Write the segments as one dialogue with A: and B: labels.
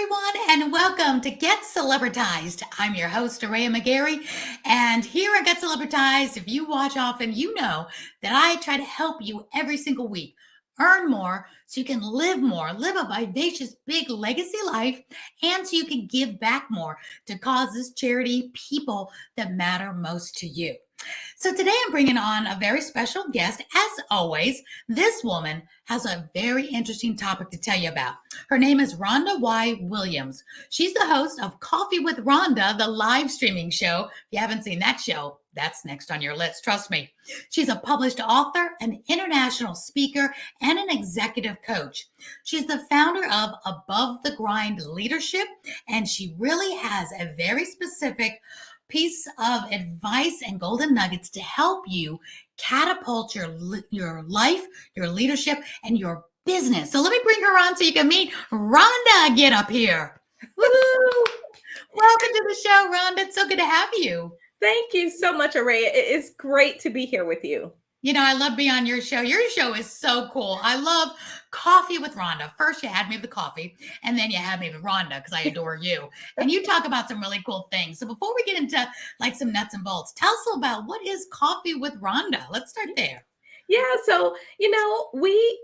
A: everyone, and welcome to Get Celebritized. I'm your host, Aurea McGarry, and here at Get Celebritized, if you watch often, you know that I try to help you every single week earn more so you can live more, live a vivacious, big legacy life, and so you can give back more to causes, charity, people that matter most to you. So today I'm bringing on a very special guest. As always, this woman has a very interesting topic to tell you about. Her name is Rhonda Y. Williams. She's the host of Coffee with Rhonda, the live streaming show. If you haven't seen that show, that's next on your list. Trust me. She's a published author, an international speaker, and an executive coach. She's the founder of Above the Grind Leadership, and she really has a very specific piece of advice and golden nuggets to help you catapult your life, your leadership, and your business. So let me bring her on so you can meet Rhonda. Get up here. Woo! Welcome to the show, Rhonda. It's so good to have you.
B: Thank you so much, Aurea. It is great to be here with you.
A: You know, I love being on your show. Your show is so cool. I love Coffee with Rhonda. First, you had me with the coffee, and then you had me with Rhonda because I adore you. And you talk about some really cool things. So before we get into like some nuts and bolts, tell us about what is Coffee with Rhonda. Let's start there.
B: Yeah, so, we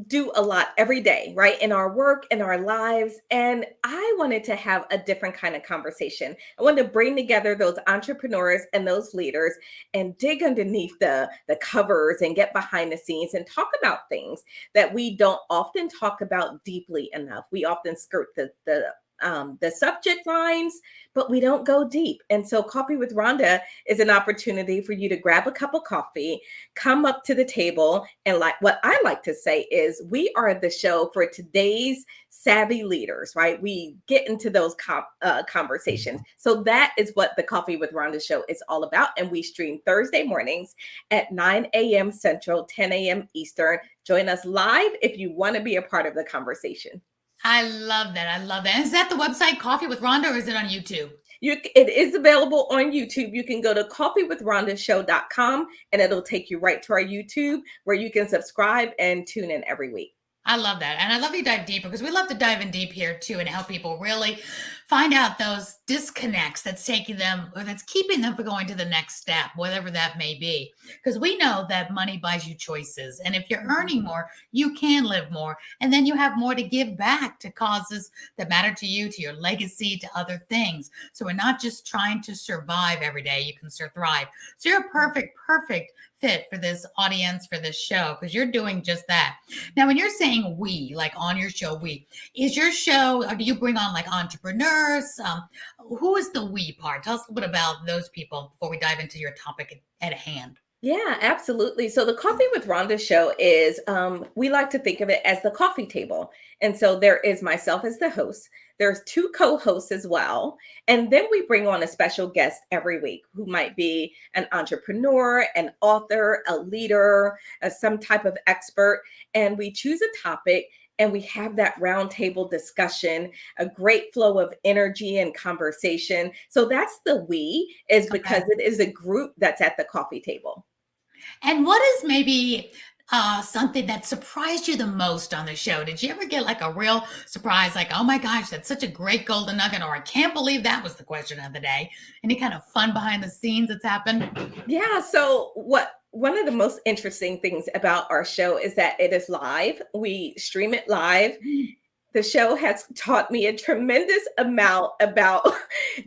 B: do a lot every day, right? In our work, in our lives. And I wanted to have a different kind of conversation. I wanted to bring together those entrepreneurs and those leaders and dig underneath the covers and get behind the scenes and talk about things that we don't often talk about deeply enough. We often skirt the subject lines, but we don't go deep. And so Coffee with Rhonda is an opportunity for you to grab a cup of coffee, come up to the table. And like what I like to say is we are the show for today's savvy leaders, right? We get into those conversations. So that is what the Coffee with Rhonda show is all about. And we stream Thursday mornings at 9 a.m. Central, 10 a.m. Eastern. Join us live if you want to be a part of the conversation.
A: I love that. I love that. Is that the website Coffee with Rhonda, or is it on YouTube?
B: It is available on YouTube. You can go to coffeewithrhondashow.com and it'll take you right to our YouTube where you can subscribe and tune in every week.
A: I love that. And I love you dive deeper because we love to dive in deep here too and help people really find out those disconnects that's taking them or that's keeping them from going to the next step, whatever that may be. Because we know that money buys you choices. And if you're earning more, you can live more. And then you have more to give back to causes that matter to you, to your legacy, to other things. So we're not just trying to survive every day. You can thrive. So you're a perfect fit for this audience, for this show, because you're doing just that. Now, when you're saying we, like on your show, is your show, or do you bring on like entrepreneurs? Who is the we part? Tell us a little bit about those people before we dive into your topic at hand.
B: Yeah, absolutely. So the Coffee with Rhonda show is, we like to think of it as the coffee table. And so there is myself as the host. There's two co-hosts as well. And then we bring on a special guest every week who might be an entrepreneur, an author, a leader, some type of expert. And we choose a topic and we have that roundtable discussion, a great flow of energy and conversation. So that's the we, is because it is a group that's at the coffee table.
A: And what is maybe something that surprised you the most on the show? Did you ever get like a real surprise, like, oh my gosh, that's such a great golden nugget, or I can't believe that was the question of the day? Any kind of fun behind the scenes that's happened?
B: Yeah. So one of the most interesting things about our show is that it is live. We stream it live. The show has taught me a tremendous amount about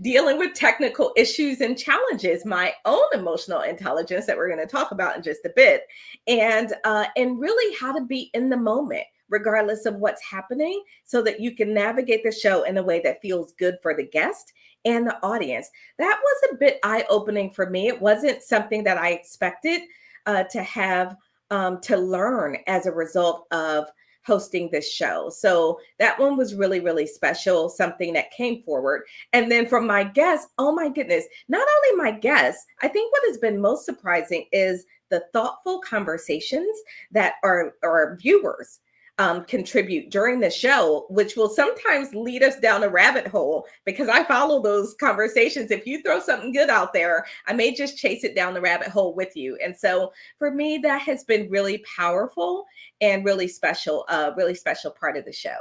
B: dealing with technical issues and challenges, my own emotional intelligence that we're going to talk about in just a bit, and really how to be in the moment, regardless of what's happening, so that you can navigate the show in a way that feels good for the guest and the audience. That was a bit eye-opening for me. It wasn't something that I expected to have to learn as a result of hosting this show. So that one was really, really special, something that came forward. And then from my guests, oh my goodness, not only my guests, I think what has been most surprising is the thoughtful conversations that our viewers contribute during the show, which will sometimes lead us down a rabbit hole because I follow those conversations. If you throw something good out there, I may just chase it down the rabbit hole with you. And so for me, that has been really powerful and really special part of the show.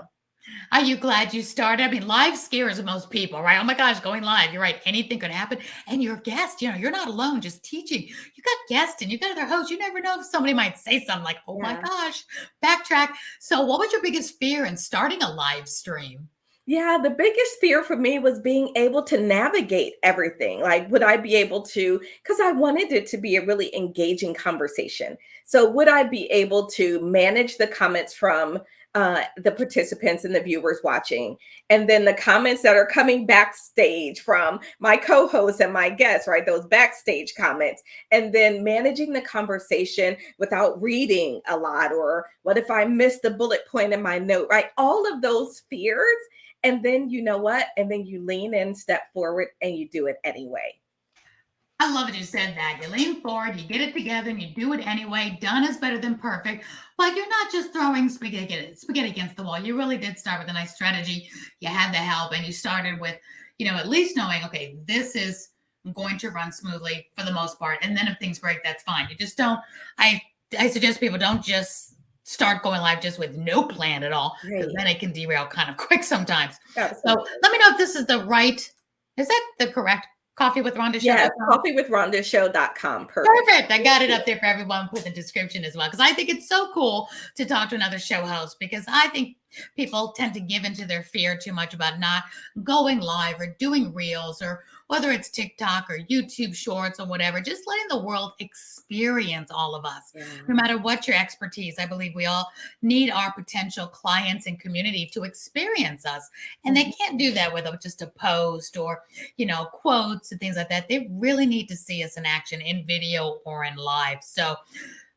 A: Are you glad you started? I mean, live scares most people, right? Oh my gosh, going live. You're right. Anything could happen. And your guest, you're not alone just teaching. You got guests and you got other hosts. You never know if somebody might say something like, oh my
B: Yeah.
A: gosh, backtrack. So, what was your biggest fear in starting a live stream?
B: Yeah, the biggest fear for me was being able to navigate everything. Like, would I be able to? Because I wanted it to be a really engaging conversation. So, would I be able to manage the comments from the participants and the viewers watching? And then the comments that are coming backstage from my co hosts and my guests, right? Those backstage comments. And then managing the conversation without reading a lot. Or what if I missed the bullet point in my note, right? All of those fears, and then you know what? And then you lean in, step forward, and you do it anyway.
A: I love that you said that. You lean forward, you get it together, and you do it anyway. Done is better than perfect. But you're not just throwing spaghetti against the wall. You really did start with a nice strategy. You had the help, and you started with, at least knowing, okay, this is going to run smoothly for the most part. And then if things break, that's fine. You just don't. I suggest people don't just start going live just with no plan at all, because
B: Right.
A: then it can derail kind of quick sometimes. So
B: Absolutely.
A: let me know if this is the right. Is that the correct Coffee with Rhonda Show?
B: Yes, coffeewithrondashow.com. Perfect.
A: Perfect. I got it
B: Thank
A: up there for everyone. Put the description as well, because I think it's so cool to talk to another show host, because I think people tend to give into their fear too much about not going live or doing reels, or whether it's TikTok or YouTube shorts or whatever, just letting the world experience all of us,
B: you.
A: no matter what your expertise. I believe we all need our potential clients and community to experience us. And they can't do that with just a post or, quotes and things like that. They really need to see us in action, in video or in live. So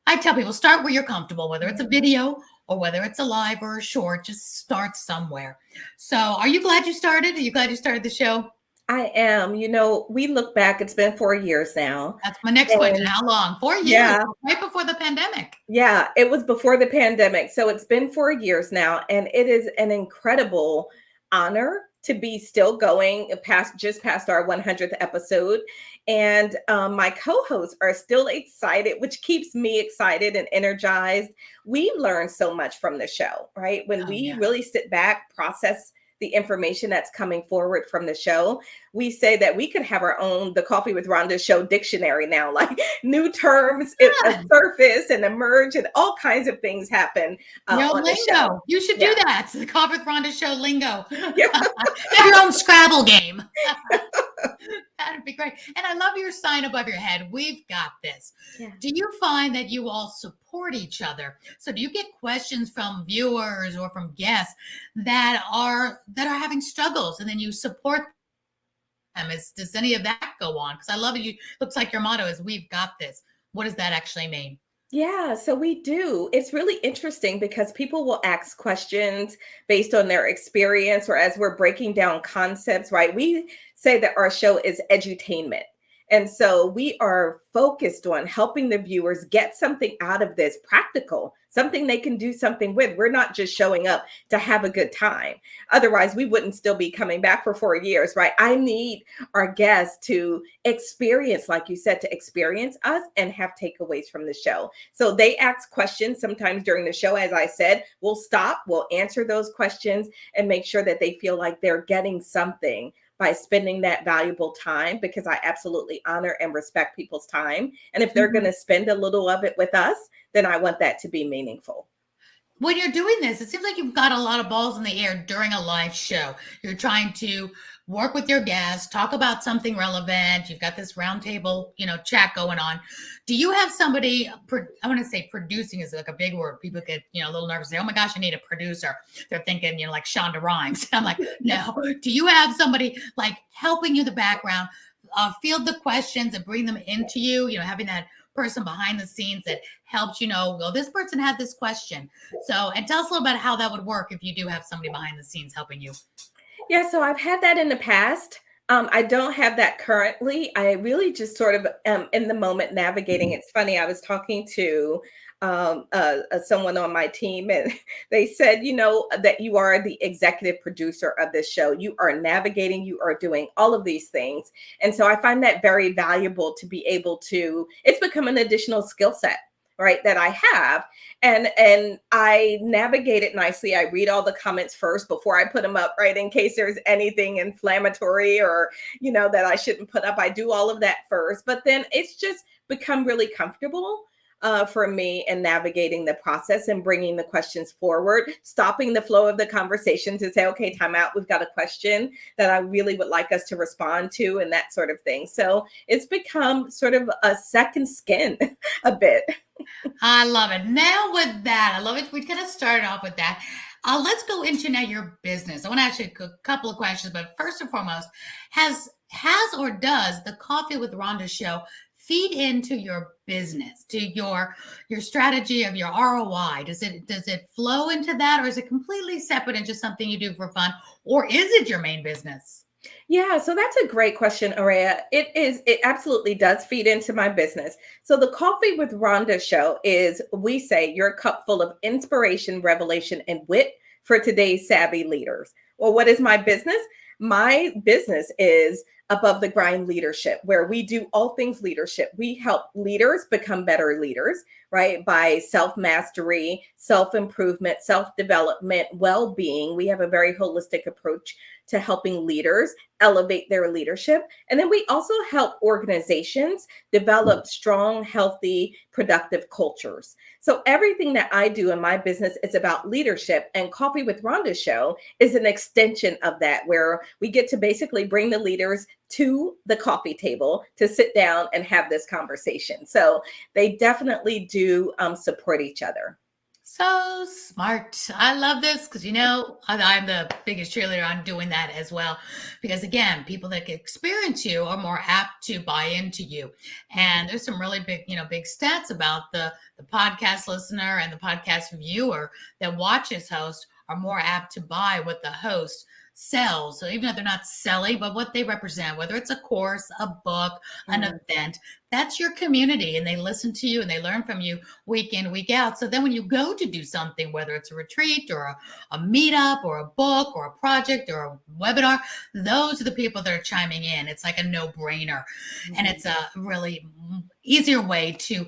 A: I tell people, start where you're comfortable, whether it's a video or whether it's a live or a short, just start somewhere. So are you glad you started? Are you glad you started the show?
B: I am. We look back, it's been 4 years now.
A: That's my next question.
B: And
A: How long? 4 years,
B: yeah,
A: right before the pandemic.
B: yeah, it was before the pandemic. So it's been 4 years now. And it is an incredible honor to be still going just past our 100th episode. And my co-hosts are still excited, which keeps me excited and energized. We learn so much from the show, right? When
A: Oh,
B: we
A: yeah.
B: really sit back, process the information that's coming forward from the show, we say that we could have our own the Coffee with Rhonda Show dictionary now. Like, new terms
A: Yeah.
B: surface and emerge, and all kinds of things happen on the show.
A: Lingo. You should
B: Yeah.
A: do that. It's the Coffee with Rhonda Show lingo.
B: Yeah.
A: Have your own Scrabble game. That'd be great. And I love your sign above your head. We've got this.
B: Yeah.
A: Do you find that you all support each other? So do you get questions from viewers or from guests that are having struggles, and then you support them? Does any of that go on? Because I love it. Looks like your motto is "We've got this." What does that actually mean?
B: Yeah, so we do. It's really interesting because people will ask questions based on their experience, or as we're breaking down concepts, right? We say that our show is edutainment. And so we are focused on helping the viewers get something out of this practical, something they can do something with. We're not just showing up to have a good time. Otherwise, we wouldn't still be coming back for 4 years, right? I need our guests to experience, like you said, to experience us and have takeaways from the show. So they ask questions sometimes during the show. As I said, we'll stop, we'll answer those questions and make sure that they feel like they're getting something by spending that valuable time, because I absolutely honor and respect people's time. And if they're going to spend a little of it with us, then I want that to be meaningful.
A: When you're doing this, it seems like you've got a lot of balls in the air during a live show. You're trying to work with your guests, talk about something relevant. You've got this roundtable, chat going on. Do you have somebody, I want to say producing is like a big word. People get, a little nervous. Say, oh my gosh, I need a producer. They're thinking, like Shonda Rhimes. I'm like, no. Do you have somebody like helping you in the background, field the questions and bring them into you, having that person behind the scenes that helps well, this person had this question. So, and tell us a little bit how that would work if you do have somebody behind the scenes helping you.
B: Yeah, so I've had that in the past. I don't have that currently. I really just sort of am in the moment navigating. It's funny, I was talking to someone on my team, and they said, that you are the executive producer of this show. You are navigating, you are doing all of these things. And so I find that very valuable to be able to, it's become an additional skill set, right, that I have. And I navigate it nicely. I read all the comments first before I put them up, right, in case there's anything inflammatory or, that I shouldn't put up. I do all of that first, but then it's just become really comfortable for me in navigating the process and bringing the questions forward, stopping the flow of the conversation to say, okay, time out. We've got a question that I really would like us to respond to, and that sort of thing. So it's become sort of a second skin a bit.
A: I love it. Now with that, I love it. We kind of started off with that. Let's go into now your business. I want to ask you a couple of questions, but first and foremost, has or does the Coffee with Rhonda show feed into your business, to your strategy of your ROI? Does it flow into that, or is it completely separate and just something you do for fun, or is it your main business?
B: Yeah, so that's a great question, Aurea. It absolutely does feed into my business. So the Coffee with Rhonda show is, we say, your cup full of inspiration, revelation, and wit for today's savvy leaders. Well, what is my business? My business is Above the Grind Leadership, where we do all things leadership. We help leaders become better leaders, right? By self-mastery, self-improvement, self-development, well-being. We have a very holistic approach to helping leaders elevate their leadership. And then we also help organizations develop strong, healthy, productive cultures. So everything that I do in my business is about leadership, and Coffee with Rhonda show is an extension of that, where we get to basically bring the leaders to the coffee table to sit down and have this conversation. So they definitely do support each other.
A: So smart. I love this because, I'm the biggest cheerleader on doing that as well. Because again, people that experience you are more apt to buy into you. And there's some really big, big stats about the podcast listener and the podcast viewer that watches host are more apt to buy what the host sells. So even if they're not selling, but what they represent, whether it's a course, a book, an event, that's your community, and they listen to you and they learn from you week in, week out. So then when you go to do something, whether it's a retreat or a meetup or a book or a project or a webinar, those are the people that are chiming in. It's like a no-brainer. And it's a really easier way to,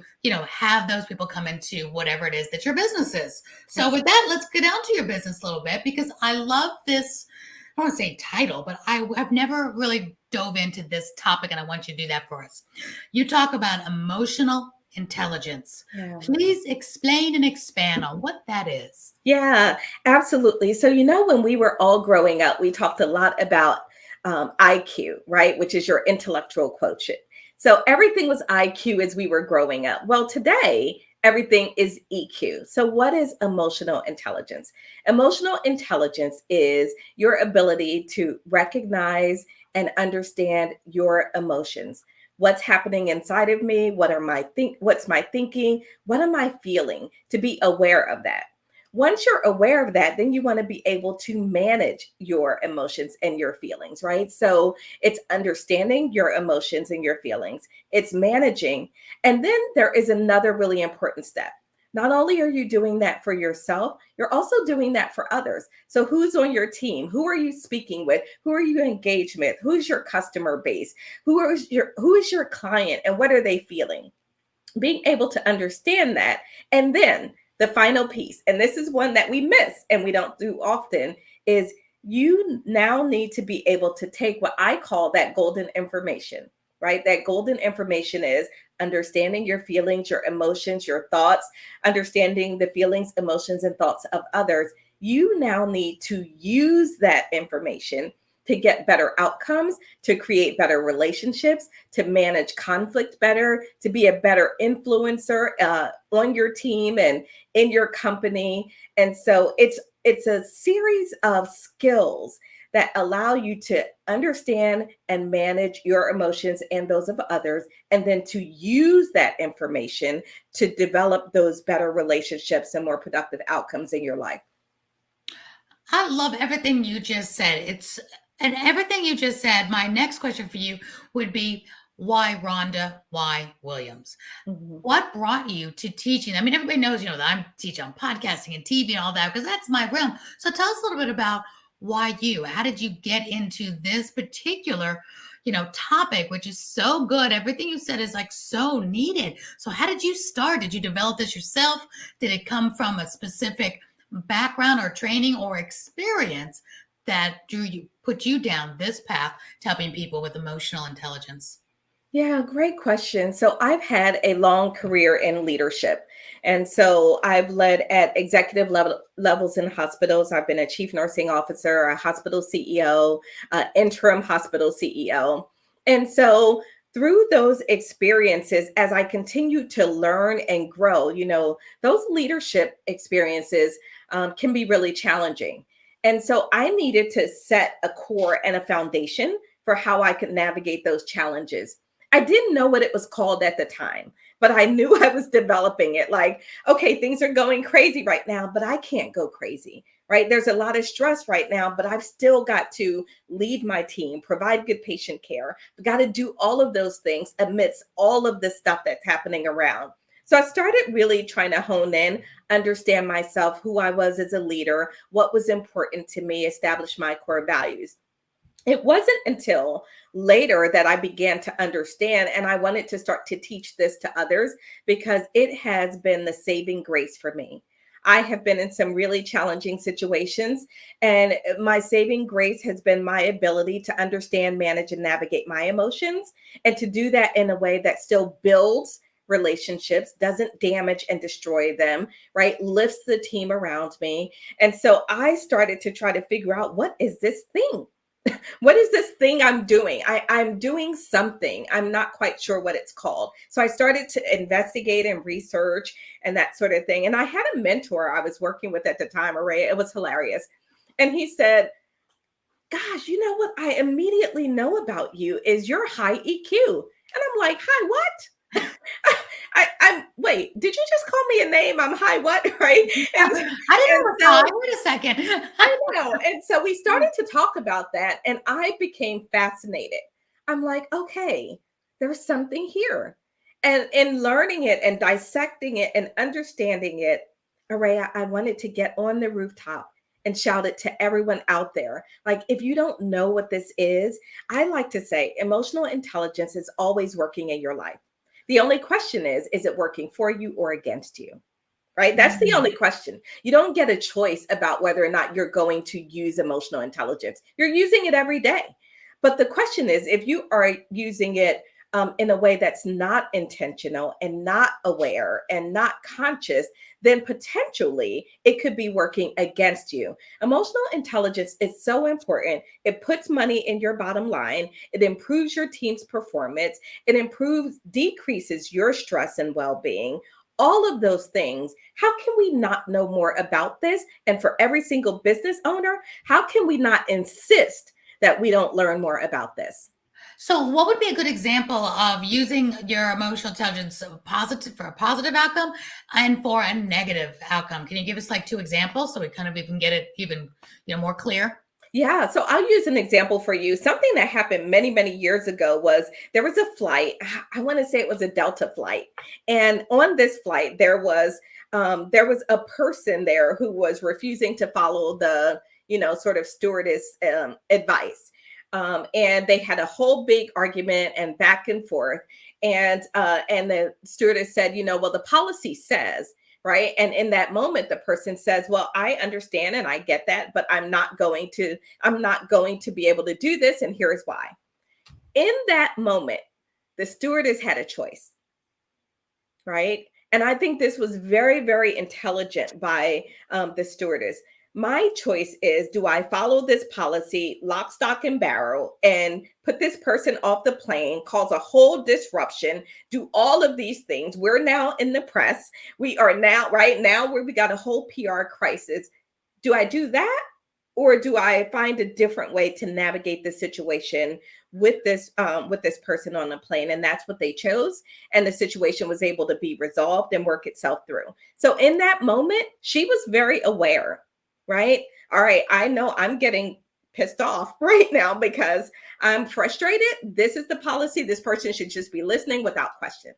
A: have those people come into whatever it is that your business is. So with that, let's get down to your business a little bit, because I love this, I don't want to say title, but I've never really dove into this topic, and I want you to do that for us. You talk about emotional intelligence.
B: Yeah.
A: Please explain and expand on what that is.
B: Yeah, absolutely. So, when we were all growing up, we talked a lot about IQ, right? Which is your intellectual quotient. So everything was IQ as we were growing up. Well, today, everything is EQ. So what is emotional intelligence? Emotional intelligence is your ability to recognize and understand your emotions. What's happening inside of me? What's my thinking? What am I feeling? To be aware of that. Once you're aware of that, then you want to be able to manage your emotions and your feelings, right? So it's understanding your emotions and your feelings, it's managing. And then there is another really important step. Not only are you doing that for yourself, you're also doing that for others. So who's on your team? Who are you speaking with? Who are you engaged with? Who's your customer base? Who is your client, and what are they feeling? Being able to understand that. And then the final piece, and this is one that we miss and we don't do often, is you now need to be able to take what I call that golden information, right? That golden information is understanding your feelings, your emotions, your thoughts, understanding the feelings, emotions, and thoughts of others. You now need to use that information to get better outcomes, to create better relationships, to manage conflict better, to be a better influencer on your team and in your company. And so it's a series of skills that allow you to understand and manage your emotions and those of others, and then to use that information to develop those better relationships and more productive outcomes in your life.
A: I love everything you just said. And everything you just said, my next question for you would be, why Rhonda? Why Williams?
B: Mm-hmm.
A: What brought you to teaching? I mean, everybody knows, that I'm teaching on podcasting and TV and all that, because that's my realm. So tell us a little bit about why you. How did you get into this particular, topic, which is so good. Everything you said is like so needed. So how did you start? Did you develop this yourself? Did it come from a specific background or training or experience that put you down this path to helping people with emotional intelligence?
B: Yeah, great question. So I've had a long career in leadership. And so I've led at executive levels in hospitals. I've been a chief nursing officer, a hospital CEO, interim hospital CEO. And so through those experiences, as I continue to learn and grow, those leadership experiences can be really challenging. And so I needed to set a core and a foundation for how I could navigate those challenges. I didn't know what it was called at the time, but I knew I was developing it. Like, okay, things are going crazy right now, but I can't go crazy, right? There's a lot of stress right now, but I've still got to lead my team, provide good patient care. I've got to do all of those things amidst all of the stuff that's happening around. So I started really trying to hone in, understand myself, who I was as a leader, what was important to me, establish my core values. It wasn't until later that I began to understand, and I wanted to start to teach this to others because it has been the saving grace for me. I have been in some really challenging situations, and my saving grace has been my ability to understand, manage, and navigate my emotions, and to do that in a way that still builds relationships, doesn't damage and destroy them, right? Lifts the team around me. And so I started to try to figure out, what is this thing? What is this thing I'm doing? I'm doing something. I'm not quite sure what it's called. So I started to investigate and research and that sort of thing. And I had a mentor I was working with at the time, Aurea. It was hilarious. And he said, gosh, you know what I immediately know about you is your high EQ. And I'm like, hi, what? I'm wait, did you just call me a name? I'm high what? Right.
A: I
B: And,
A: didn't know
B: and
A: it was
B: so
A: high. Wait a second.
B: I know. And so we started to talk about that, and I became fascinated. I'm like, okay, there's something here. And in learning it and dissecting it and understanding it, Araya, I wanted to get on the rooftop and shout it to everyone out there. Like, if you don't know what this is, I like to say emotional intelligence is always working in your life. The only question is it working for you or against you? Right? That's the only question. You don't get a choice about whether or not you're going to use emotional intelligence. You're using it every day. But the question is, if you are using it in a way that's not intentional and not aware and not conscious, then potentially it could be working against you. Emotional intelligence is so important. It puts money in your bottom line. It improves your team's performance. It decreases your stress and well-being. All of those things. How can we not know more about this? And for every single business owner, how can we not insist that we don't learn more about this?
A: So, what would be a good example of using your emotional intelligence for a positive outcome and for a negative outcome? Can you give us like two examples so we kind of even get it even more clear?
B: Yeah, so I'll use an example for you. Something that happened many, many years ago was there was a flight. I want to say it was a Delta flight, and on this flight there was a person there who was refusing to follow the sort of stewardess advice, and they had a whole big argument and back and forth, and the stewardess said, well, the policy says. Right. And in that moment, the person says, well, I understand and I get that, but I'm not going to be able to do this. And here's why. In that moment, the stewardess had a choice. Right. And I think this was very, very intelligent by the stewardess. My choice is, do I follow this policy lock, stock, and barrel and put this person off the plane, cause a whole disruption, do all of these things? We're now in the press. We are now, right now, where we got a whole PR crisis. Do I do that? Or do I find a different way to navigate the situation with this person on the plane? And that's what they chose. And the situation was able to be resolved and work itself through. So in that moment, she was very aware, right? All right, I know I'm getting pissed off right now because I'm frustrated. This is the policy. This person should just be listening without question.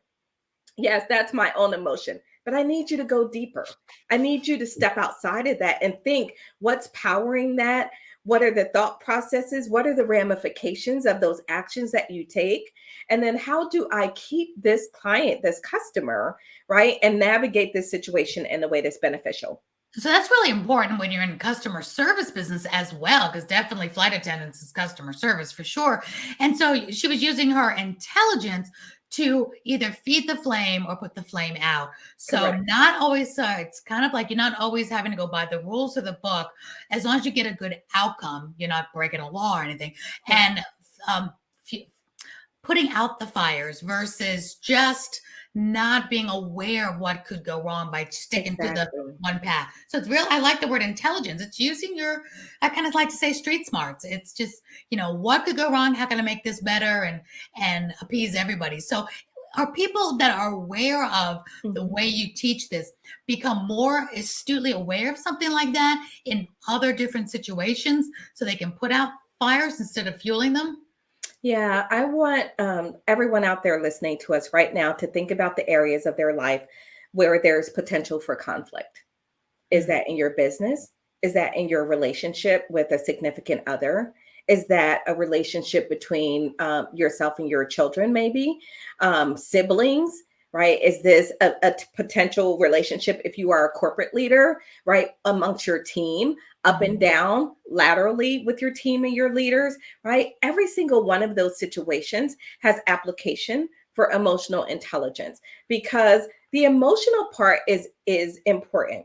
B: Yes, that's my own emotion. but I need you to go deeper. I need you to step outside of that and think, what's powering that? What are the thought processes? What are the ramifications of those actions that you take? And then how do I keep this client, this customer, right? And navigate this situation in a way that's beneficial.
A: So that's really important when you're in customer service business as well, because definitely flight attendants is customer service for sure. And so she was using her intelligence to either feed the flame or put the flame out. So
B: Correct.
A: not always, it's kind of like you're not always having to go by the rules of the book. As long as you get a good outcome, you're not breaking a law or anything. And um, putting out the fires versus just not being aware of what could go wrong by sticking to the
B: Exactly.
A: one path. So it's real. I like the word intelligence. It's using your, I kind of like to say street smarts. It's just, what could go wrong? How can I make this better and appease everybody? So are people that are aware of the way you teach this become more astutely aware of something like that in other different situations so they can put out fires instead of fueling them?
B: Yeah, I want everyone out there listening to us right now to think about the areas of their life where there's potential for conflict. Is that in your business? Is that in your relationship with a significant other? Is that a relationship between yourself and your children, maybe siblings? Right? Is this a potential relationship if you are a corporate leader, right? Amongst your team, up and down, laterally with your team and your leaders, right? Every single one of those situations has application for emotional intelligence because the emotional part is important.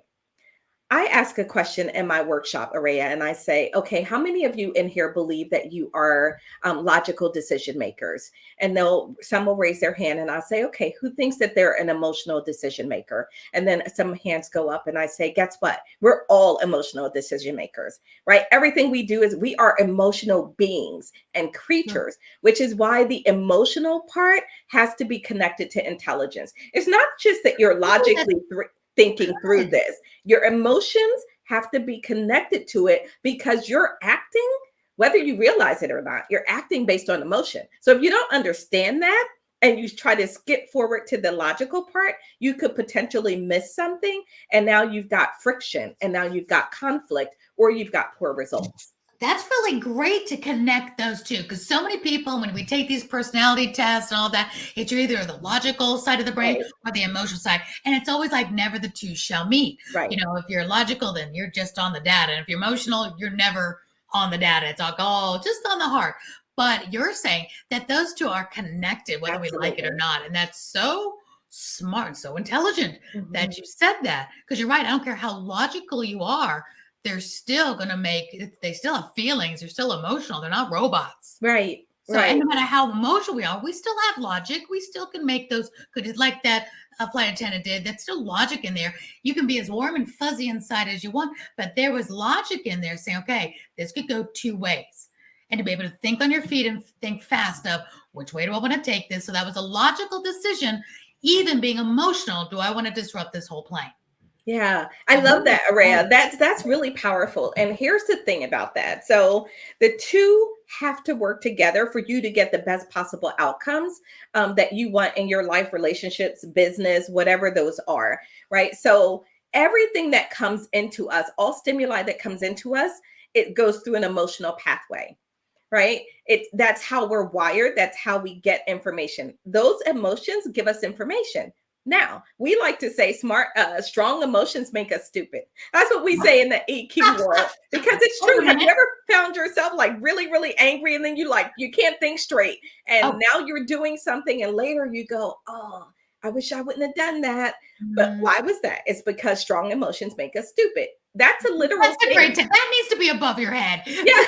B: I ask a question in my workshop, Aurea, and I say, okay, how many of you in here believe that you are logical decision makers? And some will raise their hand and I'll say, okay, who thinks that they're an emotional decision maker? And then some hands go up and I say, guess what? We're all emotional decision makers, right? Everything we do is we are emotional beings and creatures, which is why the emotional part has to be connected to intelligence. It's not just that you're logically thinking through this. Your emotions have to be connected to it because you're acting, whether you realize it or not, you're acting based on emotion. So if you don't understand that and you try to skip forward to the logical part, you could potentially miss something. And now you've got friction and now you've got conflict or you've got poor results.
A: That's really great to connect those two because so many people, when we take these personality tests and all that, it's either the logical side of the brain or the emotional side. And it's always like never the two shall meet.
B: Right.
A: If you're logical, then you're just on the data. And if you're emotional, you're never on the data. It's like, just on the heart. But you're saying that those two are connected, whether we like it or not. And that's so smart, so intelligent that you said that. Because you're right. I don't care how logical you are. They're still going to they still have feelings. They're still emotional. They're not robots.
B: Right.
A: So, and no matter how emotional we are, we still have logic. We still can make those, because like that flight attendant did, that's still logic in there. You can be as warm and fuzzy inside as you want, but there was logic in there saying, okay, this could go two ways. And to be able to think on your feet and think fast of which way do I want to take this? So that was a logical decision. Even being emotional, do I want to disrupt this whole plane?
B: Yeah, I love that, Aurea. That's really powerful. And here's the thing about that. So the two have to work together for you to get the best possible outcomes that you want in your life, relationships, business, whatever those are, right? So everything that comes into us, all stimuli that comes into us, it goes through an emotional pathway. Right? That's how we're wired. That's how we get information. Those emotions give us information. Now, we like to say strong emotions make us stupid. That's what we say in the EQ world because it's true. Have you ever found yourself like really, really angry and then you can't think straight and now you're doing something and later you go, oh, I wish I wouldn't have done that. But why was that? It's because strong emotions make us stupid. That's a literal thing.
A: Great tip. That needs to be above your head.
B: Yeah.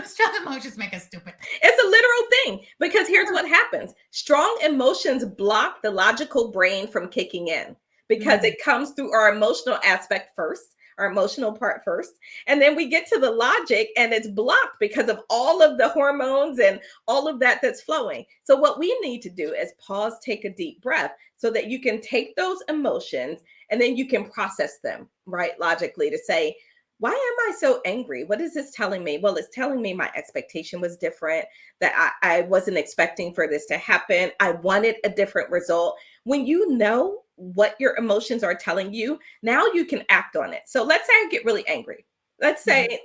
A: Strong emotions make us stupid.
B: It's a literal thing because here's what happens. Strong emotions block the logical brain from kicking in because it comes through our emotional aspect first, our emotional part first. And then we get to the logic and it's blocked because of all of the hormones and all of that that's flowing. So what we need to do is pause, take a deep breath so that you can take those emotions and then you can process them, right? Logically to say, why am I so angry? What is this telling me? Well, it's telling me my expectation was different, that I wasn't expecting for this to happen. I wanted a different result. When you know what your emotions are telling you, now you can act on it. So let's say I get really angry. Let's take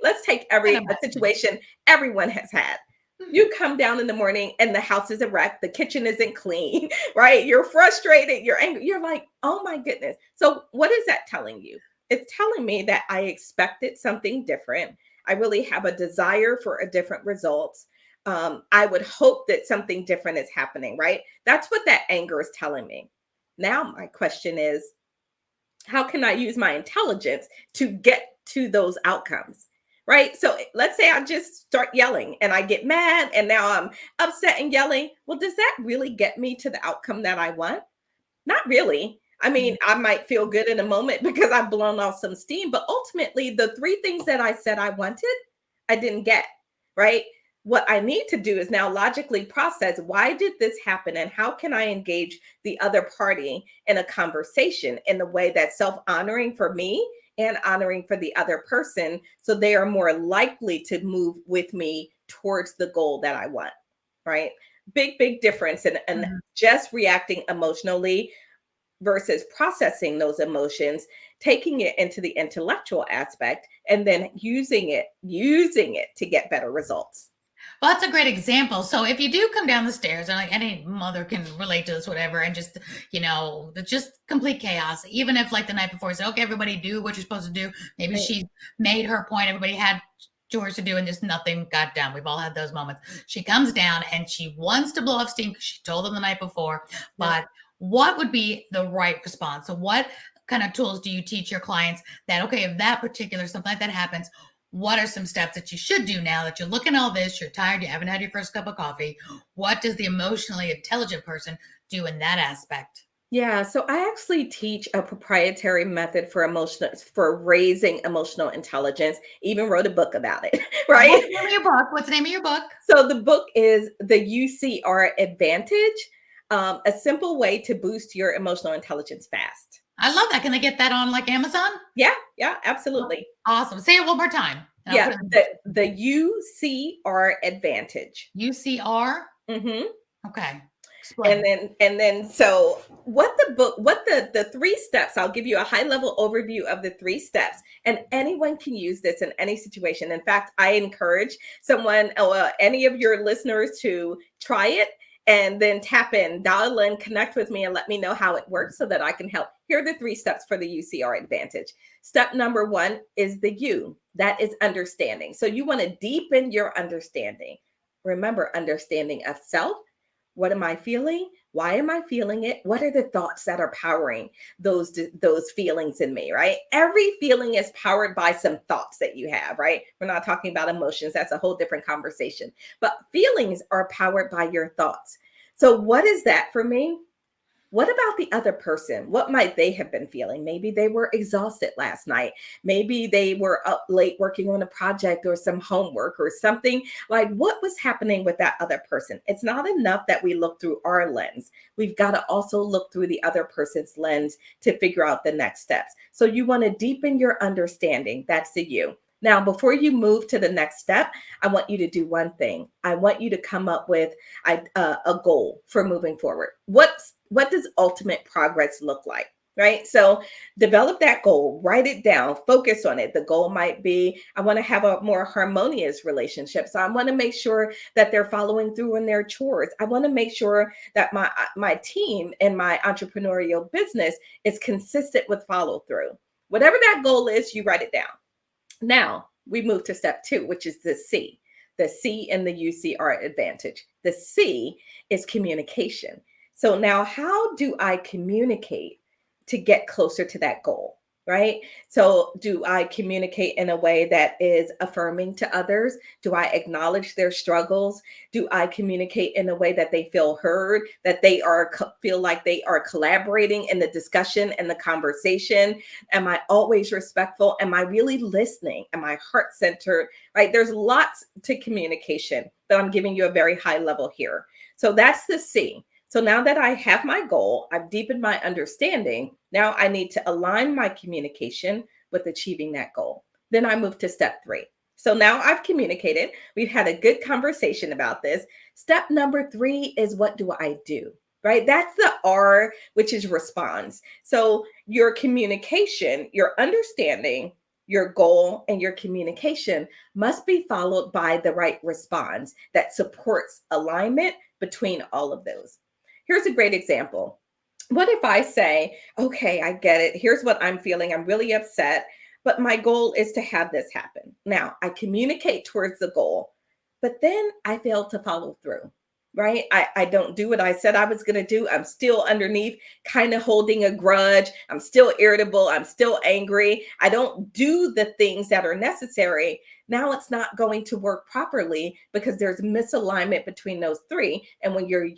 B: a situation everyone has had. You come down in the morning and the house is a wreck, the kitchen isn't clean, right? You're frustrated, you're angry, you're like, oh my goodness. So what is that telling you? It's telling me that I expected something different. I really have a desire for a different results. I would hope that something different is happening, right? That's what that anger is telling me. Now my question is, how can I use my intelligence to get to those outcomes? Right. So let's say I just start yelling and I get mad and now I'm upset and yelling. Well, does that really get me to the outcome that I want? Not really. I mean, I might feel good in a moment because I've blown off some steam, but ultimately, the three things that I said I wanted, I didn't get. Right. What I need to do is now logically process, why did this happen and how can I engage the other party in a conversation in a way that's self-honoring for me and honoring for the other person, so they are more likely to move with me towards the goal that I want, right? Big difference in just reacting emotionally versus processing those emotions, taking it into the intellectual aspect, and then using it to get better results.
A: Well, that's a great example. So if you do come down the stairs, and like any mother can relate to this, whatever, and just, just complete chaos, even if like the night before, say, okay, everybody do what you're supposed to do. Maybe she made her point, everybody had chores to do and just nothing got done. We've all had those moments. She comes down and she wants to blow off steam because she told them the night before, but what would be the right response? So what kind of tools do you teach your clients that, okay, if that particular something like that happens, what are some steps that you should do now that you're looking at all this, you're tired, you haven't had your first cup of coffee? What does the emotionally intelligent person do in that aspect?
B: Yeah, so I actually teach a proprietary method for raising emotional intelligence. Even wrote a book about it, right?
A: What's the name of your book? What's the name of your book?
B: So the book is The UCR Advantage, a simple way to boost your emotional intelligence fast.
A: I love that. Can they get that on like Amazon?
B: Yeah, absolutely.
A: Awesome. Say it one more time.
B: Yeah, the UCR Advantage.
A: UCR?
B: Mm-hmm.
A: Okay. Explain.
B: And then so what the three steps, I'll give you a high level overview of the three steps, and anyone can use this in any situation. In fact, I encourage someone, any of your listeners, to try it and then tap in, dial in, connect with me and let me know how it works so that I can help. Here are the three steps for the UCR Advantage. Step number one is the U, that is understanding. So you want to deepen your understanding. Remember, understanding of self. What am I feeling? Why am I feeling it? What are the thoughts that are powering those feelings in me, right? Every feeling is powered by some thoughts that you have, right? We're not talking about emotions. That's a whole different conversation. But feelings are powered by your thoughts. So what is that for me? What about the other person? What might they have been feeling? Maybe they were exhausted last night. Maybe they were up late working on a project or some homework or something. Like, what was happening with that other person? It's not enough that we look through our lens. We've got to also look through the other person's lens to figure out the next steps. So you want to deepen your understanding. That's the you. Now, before you move to the next step, I want you to do one thing. I want you to come up with a goal for moving forward. What does ultimate progress look like? Right? So develop that goal, write it down, focus on it. The goal might be, I want to have a more harmonious relationship. So I want to make sure that they're following through on their chores. I want to make sure that my team and my entrepreneurial business is consistent with follow through. Whatever that goal is, you write it down. Now we move to step two, which is the C in the UCR Advantage. The C is communication. So now how do I communicate to get closer to that goal, right? So do I communicate in a way that is affirming to others? Do I acknowledge their struggles? Do I communicate in a way that they feel heard, that they feel like they are collaborating in the discussion and the conversation? Am I always respectful? Am I really listening? Am I heart-centered, right? There's lots to communication, but I'm giving you a very high level here. So that's the C. So now that I have my goal, I've deepened my understanding. Now I need to align my communication with achieving that goal. Then I move to step three. So now I've communicated. We've had a good conversation about this. Step number three is, what do I do? right? That's the R, which is response. So your communication, your understanding, your goal, and your communication must be followed by the right response that supports alignment between all of those. Here's a great example. What if I say, okay, I get it. Here's what I'm feeling. I'm really upset, but my goal is to have this happen. Now, I communicate towards the goal, but then I fail to follow through, right? I don't do what I said I was going to do. I'm still underneath, kind of holding a grudge. I'm still irritable. I'm still angry. I don't do the things that are necessary. Now it's not going to work properly because there's misalignment between those three. And when your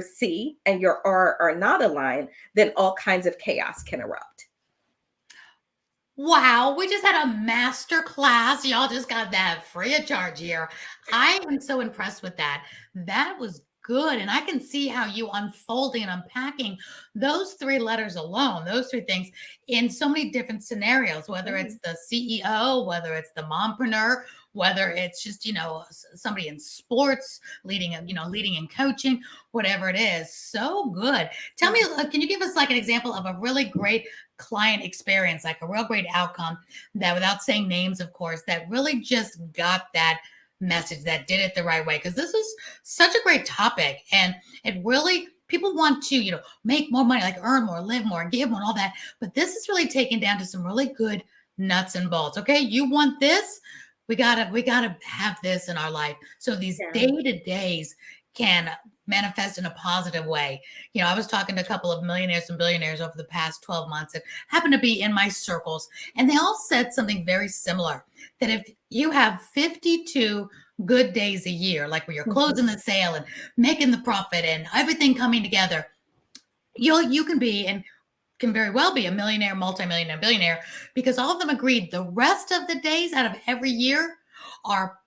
B: C, and your R are not aligned, then all kinds of chaos can erupt.
A: Wow, we just had a master class. Y'all just got that free of charge here. I am so impressed with that. That was good. And I can see how you unfolding and unpacking those three letters alone, those three things in so many different scenarios, whether it's the CEO, whether it's the mompreneur, whether it's just, somebody in sports leading, leading and coaching, whatever it is. So good. Tell me, can you give us like an example of a really great client experience, like a real great outcome that, without saying names, of course, that really just got that message, that did it the right way? Because this is such a great topic, and it really, people want to, make more money, like earn more, live more, give more, all that. But this is really taken down to some really good nuts and bolts. Okay, you want this? We gotta have this in our life. So these day-to-days can manifest in a positive way. I was talking to a couple of millionaires and billionaires over the past 12 months that happened to be in my circles. And they all said something very similar, that if you have 52 good days a year, like where you're closing the sale and making the profit and everything coming together, you can be, and can very well be, a millionaire, multimillionaire, billionaire, because all of them agreed the rest of the days out of every year are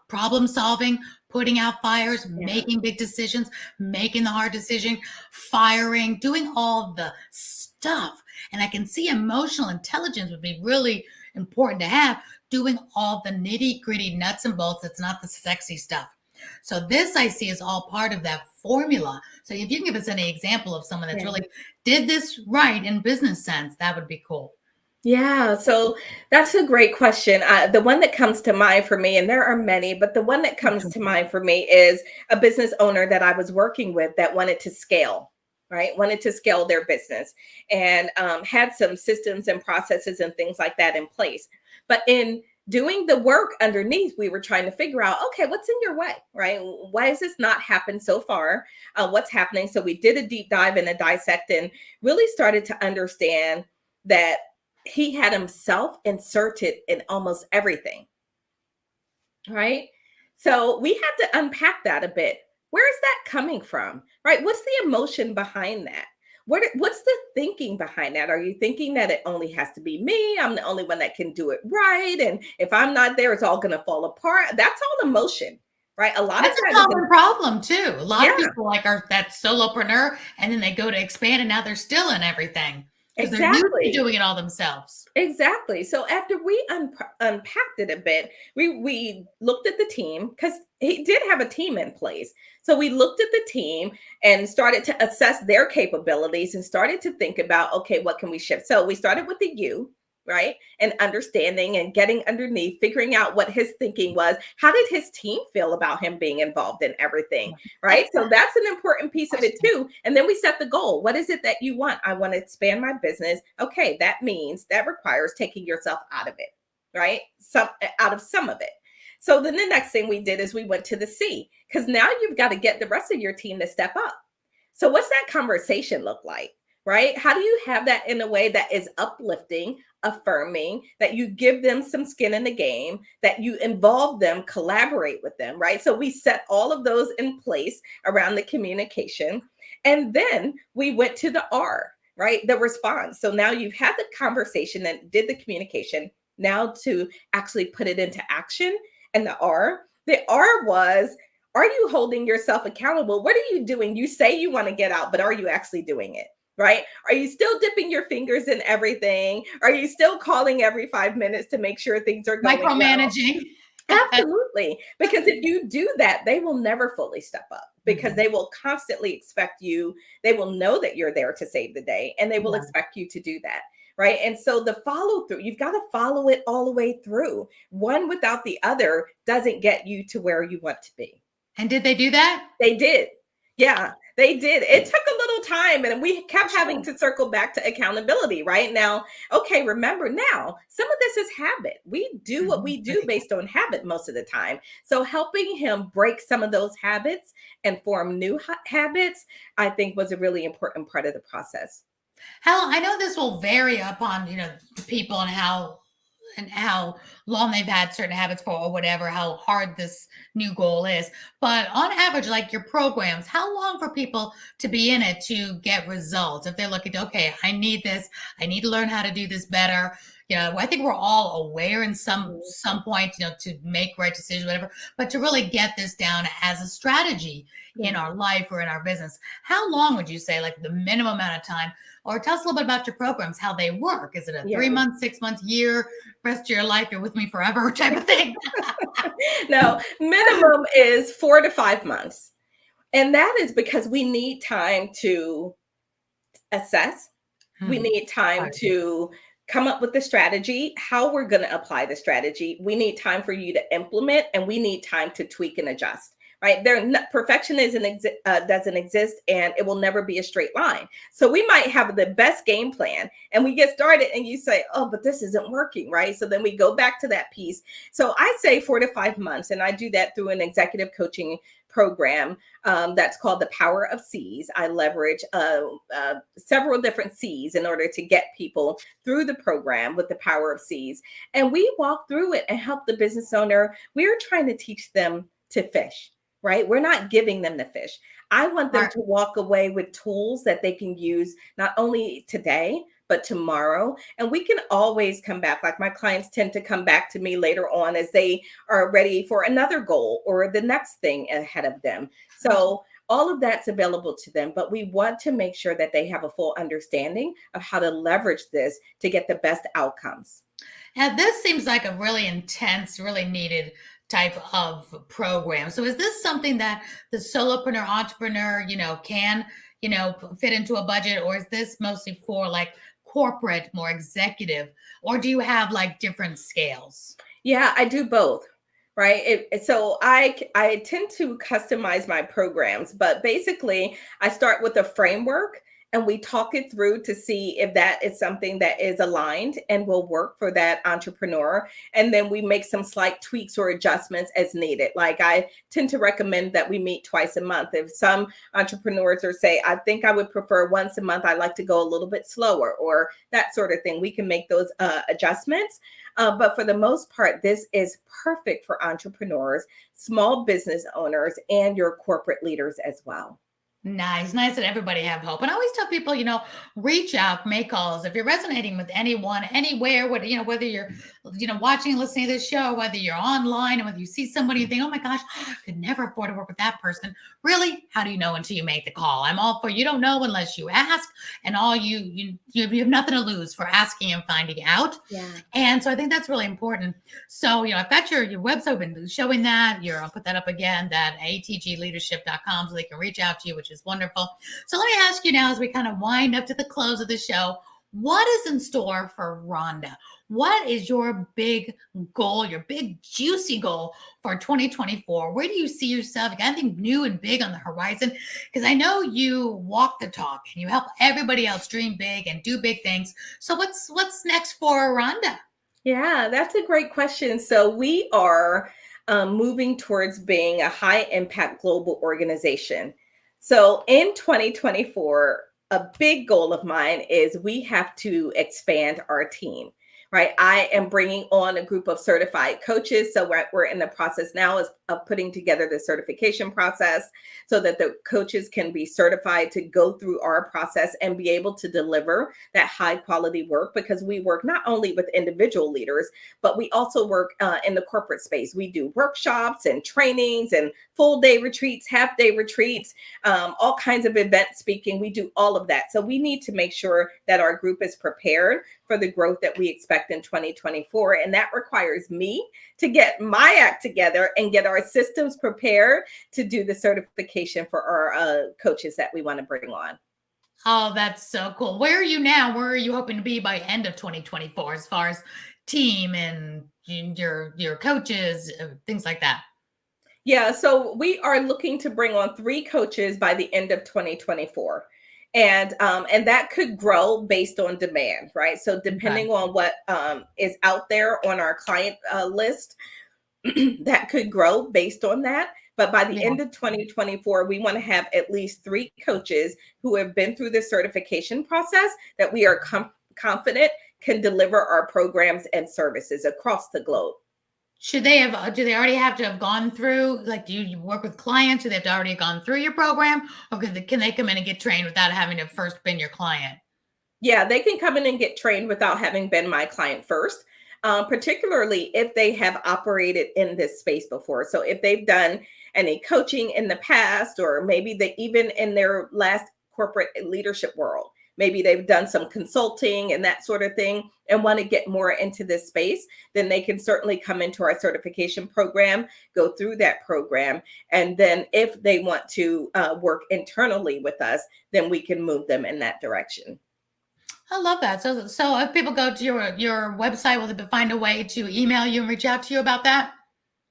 A: problem solving, putting out fires, making big decisions, making the hard decision, firing, doing all the stuff. And I can see emotional intelligence would be really important to have, doing all the nitty gritty nuts and bolts. It's not the sexy stuff. So this I see is all part of that formula. So if you can give us any example of someone that's really did this right in business sense, that would be cool.
B: Yeah, so that's a great question. The one that comes to mind for me, and there are many, but the one that comes to mind for me is a business owner that I was working with that wanted to scale, right? Wanted to scale their business, and had some systems and processes and things like that in place. But in doing the work underneath, we were trying to figure out, okay, what's in your way, right? Why has this not happened so far? What's happening? So we did a deep dive and a dissect, and really started to understand that he had himself inserted in almost everything, right? So we had to unpack that a bit. Where is that coming from, right? What's the emotion behind that? What's the thinking behind that? Are you thinking that it only has to be me? I'm the only one that can do it right. And if I'm not there, it's all going to fall apart. That's all emotion, right? A lot
A: That's
B: of
A: a
B: that
A: common problem too. A lot of
B: yeah,
A: people are that solopreneur, and then they go to expand, and now they're still in everything because they're used to
B: exactly.
A: doing it all themselves.
B: Exactly. So after we unpacked it a bit, we looked at the team, because he did have a team in place. So we looked at the team and started to assess their capabilities and started to think about, okay, what can we shift? So we started with the you, right? And understanding and getting underneath, figuring out what his thinking was. How did his team feel about him being involved in everything, right? So that's an important piece of it too. And then we set the goal. What is it that you want? I want to expand my business. Okay, that means that requires taking yourself out of it, right? Out of some of it. So then the next thing we did is we went to the C, because now you've got to get the rest of your team to step up. So what's that conversation look like? Right? How do you have that in a way that is uplifting, affirming, that you give them some skin in the game, that you involve them, collaborate with them, right? So we set all of those in place around the communication. And then we went to the R, right? The response. So now you've had the conversation and did the communication. Now to actually put it into action. And the R was, are you holding yourself accountable? What are you doing? You say you want to get out, but are you actually doing it? Right? Are you still dipping your fingers in everything? Are you still calling every 5 minutes to make sure things are going
A: Micromanaging?
B: well? Absolutely. Because if you do that, they will never fully step up because they will constantly expect you. They will know that you're there to save the day and they will
A: Yeah.
B: expect you to do that. Right. And so the follow through, you've got to follow it all the way through. One without the other doesn't get you to where you want to be.
A: And did they do that?
B: They did. Yeah, they did. It took a little time and we kept having to circle back to accountability, right? Now, okay, remember now, some of this is habit. We do what we do based on habit most of the time. So helping him break some of those habits and form new habits, I think was a really important part of the process.
A: How I know this will vary upon, the people and how long they've had certain habits for or whatever, how hard this new goal is. But on average, like your programs, how long for people to be in it to get results? If they're looking, okay, I need this, I need to learn how to do this better. I think we're all aware in some point, to make right decisions, whatever, but to really get this down as a strategy in our life or in our business. How long would you say, like the minimum amount of time? Or tell us a little bit about your programs, how they work. Is it a 3 month, 6 month, year, rest of your life, you're with me forever type of thing?
B: No, minimum is 4 to 5 months. And that is because we need time to assess. We need time to come up with the strategy, how we're going to apply the strategy. We need time for you to implement, and we need time to tweak and adjust. Right there, perfection doesn't exist, and it will never be a straight line. So we might have the best game plan, and we get started, and you say, "Oh, but this isn't working," right? So then we go back to that piece. So I say 4 to 5 months, and I do that through an executive coaching program that's called the Power of C's. I leverage several different C's in order to get people through the program with the Power of C's, and we walk through it and help the business owner. We're trying to teach them to fish. Right? We're not giving them the fish. I want them to walk away with tools that they can use not only today, but tomorrow. And we can always come back. Like my clients tend to come back to me later on as they are ready for another goal or the next thing ahead of them. So all of that's available to them, but we want to make sure that they have a full understanding of how to leverage this to get the best outcomes.
A: Now, this seems like a really intense, really needed type of program. So is this something that the solopreneur entrepreneur, can, fit into a budget, or is this mostly for like corporate, more executive, or do you have like different scales?
B: Yeah, I do both. Right. So I tend to customize my programs, but basically I start with a framework and we talk it through to see if that is something that is aligned and will work for that entrepreneur. And then we make some slight tweaks or adjustments as needed. Like I tend to recommend that we meet twice a month. If some entrepreneurs are say, I think I would prefer once a month, I like to go a little bit slower or that sort of thing. We can make those adjustments. But for the most part, this is perfect for entrepreneurs, small business owners, and your corporate leaders as well.
A: Nice that everybody have hope. And I always tell people, reach out, make calls. If you're resonating with anyone, anywhere, whether you're, watching, listening to this show, whether you're online, and whether you see somebody and think, oh my gosh, I could never afford to work with that person. Really? How do you know until you make the call? I'm all for you don't know unless you ask, and all you have nothing to lose for asking and finding out.
B: Yeah.
A: And so I think that's really important. So, I've got your website been showing that. I'll put that up again, that atgleadership.com, so they can reach out to you, which is wonderful. So let me ask you now, as we kind of wind up to the close of the show, what is in store for Rhonda? What is your big goal, your big juicy goal for 2024? Where do you see yourself? You got anything new and big on the horizon? Because I know you walk the talk and you help everybody else dream big and do big things. So what's next for Rhonda?
B: Yeah, that's a great question. So we are moving towards being a high impact global organization. So in 2024, a big goal of mine is we have to expand our team, right? I am bringing on a group of certified coaches. So we're in the process now of putting together the certification process so that the coaches can be certified to go through our process and be able to deliver that high quality work, because we work not only with individual leaders, but we also work in the corporate space. We do workshops and trainings and full day retreats, half day retreats, all kinds of event speaking. We do all of that. So we need to make sure that our group is prepared for the growth that we expect effect in 2024. And that requires me to get my act together and get our systems prepared to do the certification for our coaches that we want to bring on.
A: Oh, that's so cool. Where are you now? Where are you hoping to be by end of 2024 as far as team and your coaches, things like that?
B: Yeah, so we are looking to bring on 3 coaches by the end of 2024. And that could grow based on demand, right? So
A: Okay.
B: depending on what is out there on our client list, that could grow based on that. But by the
A: Yeah.
B: end of 2024, we want to have at least 3 coaches who have been through the certification process that we are confident can deliver our programs and services across the globe.
A: Should they have, do they already have to have gone through, like, do you work with clients? Do they have to already gone through your program? Or can they come in and get trained without having to first been your client?
B: Yeah, they can come in and get trained without having been my client first, particularly if they have operated in this space before. So if they've done any coaching in the past, or maybe they even in their last corporate leadership world, maybe they've done some consulting and that sort of thing and want to get more into this space, then they can certainly come into our certification program, go through that program. And then if they want to work internally with us, then we can move them in that direction.
A: I love that. So if people go to your website, will they find a way to email you and reach out to you about that?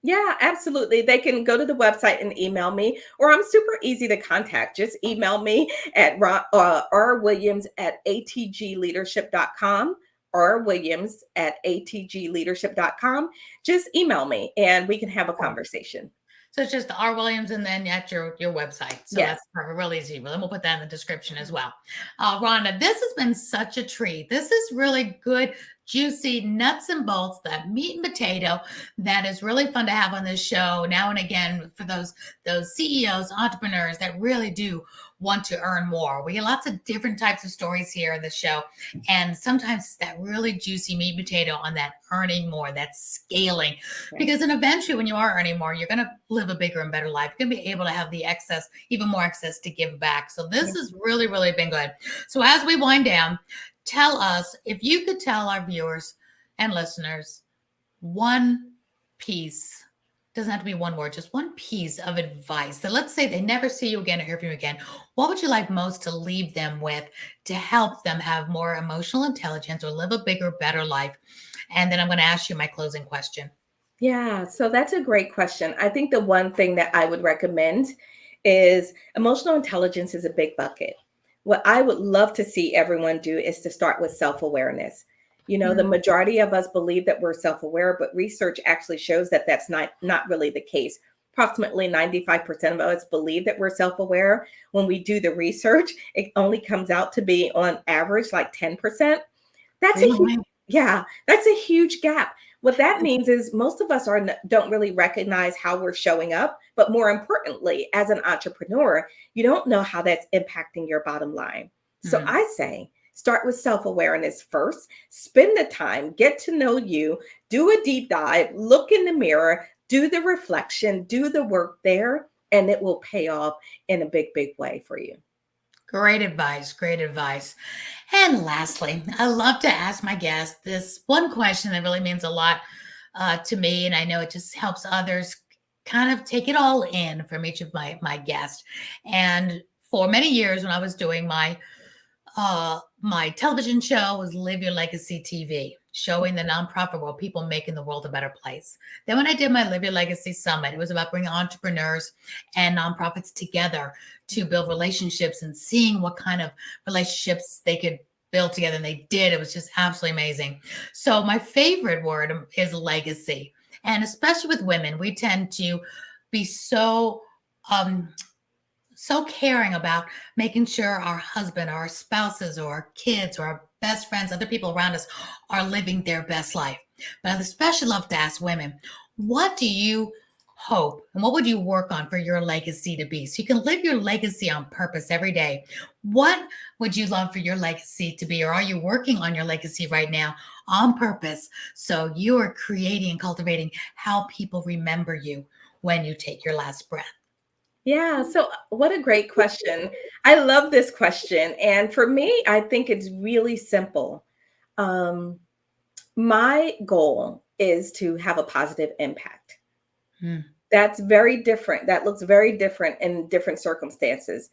B: Yeah, absolutely. They can go to the website and email me, or I'm super easy to contact. Just email me at rwilliams@atgleadership.com, rwilliams@atgleadership.com. Just email me and we can have a conversation.
A: So it's just the R. Williams and then at your website. So
B: Yes.
A: that's perfect, real easy. Well, then we'll put that in the description as well. Rhonda, this has been such a treat. This is really good, juicy nuts and bolts, that meat and potato that is really fun to have on this show now and again for those CEOs, entrepreneurs that really do want to earn more. We get lots of different types of stories here in the show. And sometimes it's that really juicy meat and potato on that earning more, that scaling.
B: Right.
A: Because then eventually when you are earning more, you're going to live a bigger and better life. You're going to be able to have the excess, even more excess to give back. So this has really, really been good. So as we wind down, tell us, if you could tell our viewers and listeners one piece, doesn't have to be one word, just one piece of advice that, let's say they never see you again or hear from you again, what would you like most to leave them with to help them have more emotional intelligence or live a bigger, better life? And then I'm going to ask you my closing question.
B: Yeah, so that's a great question. I think the one thing that I would recommend is emotional intelligence is a big bucket. What I would love to see everyone do is to start with self-awareness. You know, the
A: Mm.
B: majority of us believe that we're self-aware, but research actually shows that that's not really the case. Approximately 95% of us believe that we're self-aware. When we do the research, it only comes out to be on average like 10%. That's a huge,
A: Really?
B: yeah, that's a huge gap. What that means is most of us don't really recognize how we're showing up, but more importantly, as an entrepreneur, you don't know how that's impacting your bottom line. So
A: Mm.
B: I say, start with self-awareness first. Spend the time, get to know you, do a deep dive, look in the mirror, do the reflection, do the work there, and it will pay off in a big, big way for you.
A: Great advice. Great advice. And lastly, I love to ask my guests this one question that really means a lot to me. And I know it just helps others kind of take it all in from each of my guests. And for many years, when I was doing my television show was Live Your Legacy TV, showing the nonprofit world, people making the world a better place. Then when I did my Live Your Legacy Summit, it was about bringing entrepreneurs and nonprofits together to build relationships and seeing what kind of relationships they could build together. And they did. It was just absolutely amazing. So my favorite word is legacy. And especially with women, we tend to be um, so caring about making sure our husband, our spouses, or our kids, or our best friends, other people around us are living their best life. But I'd especially love to ask women, what do you hope and what would you work on for your legacy to be? So you can live your legacy on purpose every day. What would you love for your legacy to be? Or are you working on your legacy right now on purpose? So you are creating and cultivating how people remember you when you take your last breath.
B: Yeah, so what a great question. I love this question. And for me, I think it's really simple. Um, My goal is to have a positive impact.
A: Hmm.
B: That's very different. That looks very different in different circumstances.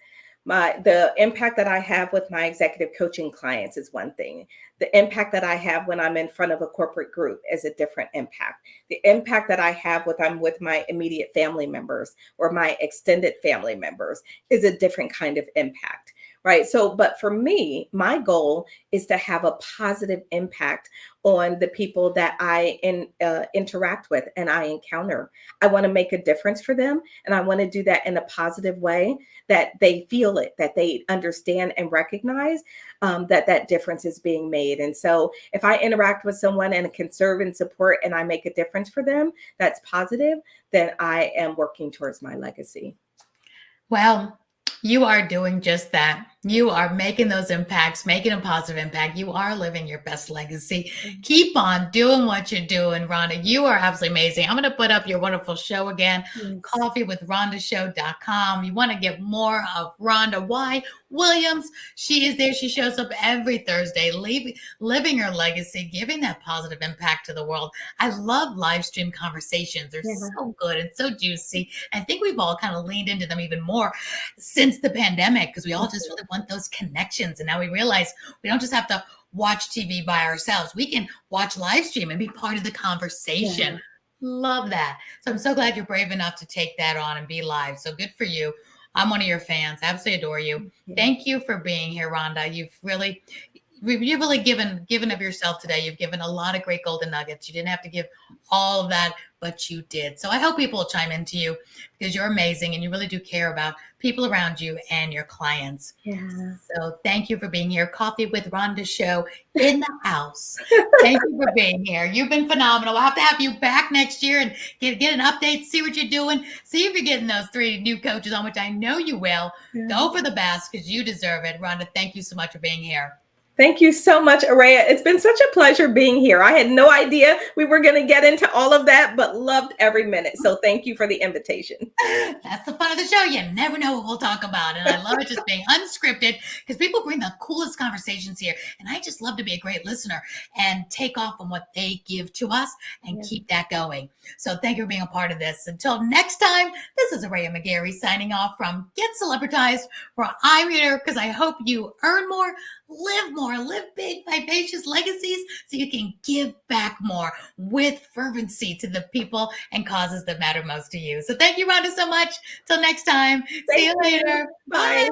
B: The impact that I have with my executive coaching clients is one thing. The impact that I have when I'm in front of a corporate group is a different impact. The impact that I have when I'm with my immediate family members or my extended family members is a different kind of impact. Right. So, but for me, my goal is to have a positive impact on the people that I interact with and I encounter. I want to make a difference for them. And I want to do that in a positive way, that they feel it, that they understand and recognize that that difference is being made. And so if I interact with someone and can serve and support and I make a difference for them, that's positive, then I am working towards my legacy.
A: Well, you are doing just that. You are making those impacts, making a positive impact. You are living your best legacy. Keep on doing what you're doing, Rhonda. You are absolutely amazing. I'm going to put up your wonderful show again,
B: Yes.
A: coffeewithrhondashow.com. You want to get more of Rhonda Y. Williams. She is there. She shows up every Thursday, living her legacy, giving that positive impact to the world. I love live stream conversations. They're so good and so juicy. I think we've all kind of leaned into them even more since the pandemic, because we all just really want those connections. And now we realize we don't just have to watch TV by ourselves. We can watch live stream and be part of the conversation. Love that. So I'm so glad you're brave enough to take that on and be live. So good for you. I'm one of your fans. I absolutely adore you. Thank you for being here, Rhonda. You've really given of yourself today. You've given a lot of great golden nuggets. You didn't have to give all of that, but you did. So I hope people will chime into you, because you're amazing and you really do care about people around you and your clients.
B: Yeah.
A: So thank you for being here. Coffee with Rhonda Show in the house. Thank you for being here. You've been phenomenal. We'll have to have you back next year and get an update, see what you're doing, see if you're getting those 3 new coaches on, which I know you will. Go for the best, because you deserve it. Rhonda, thank you so much for being here.
B: Thank you so much, Aurea. It's been such a pleasure being here. I had no idea we were going to get into all of that, but loved every minute. So thank you for the invitation.
A: That's the fun of the show. You never know what we'll talk about. And I love it just being unscripted, because people bring the coolest conversations here. And I just love to be a great listener and take off on what they give to us and keep that going. So thank you for being a part of this. Until next time, this is Aurea McGarry signing off from Get Celebritized, where I'm here because I hope you earn more, live big, vivacious legacies so you can give back more with fervency to the people and causes that matter most to you. So thank you, Rhonda, so much. Till next time. See you later. Bye.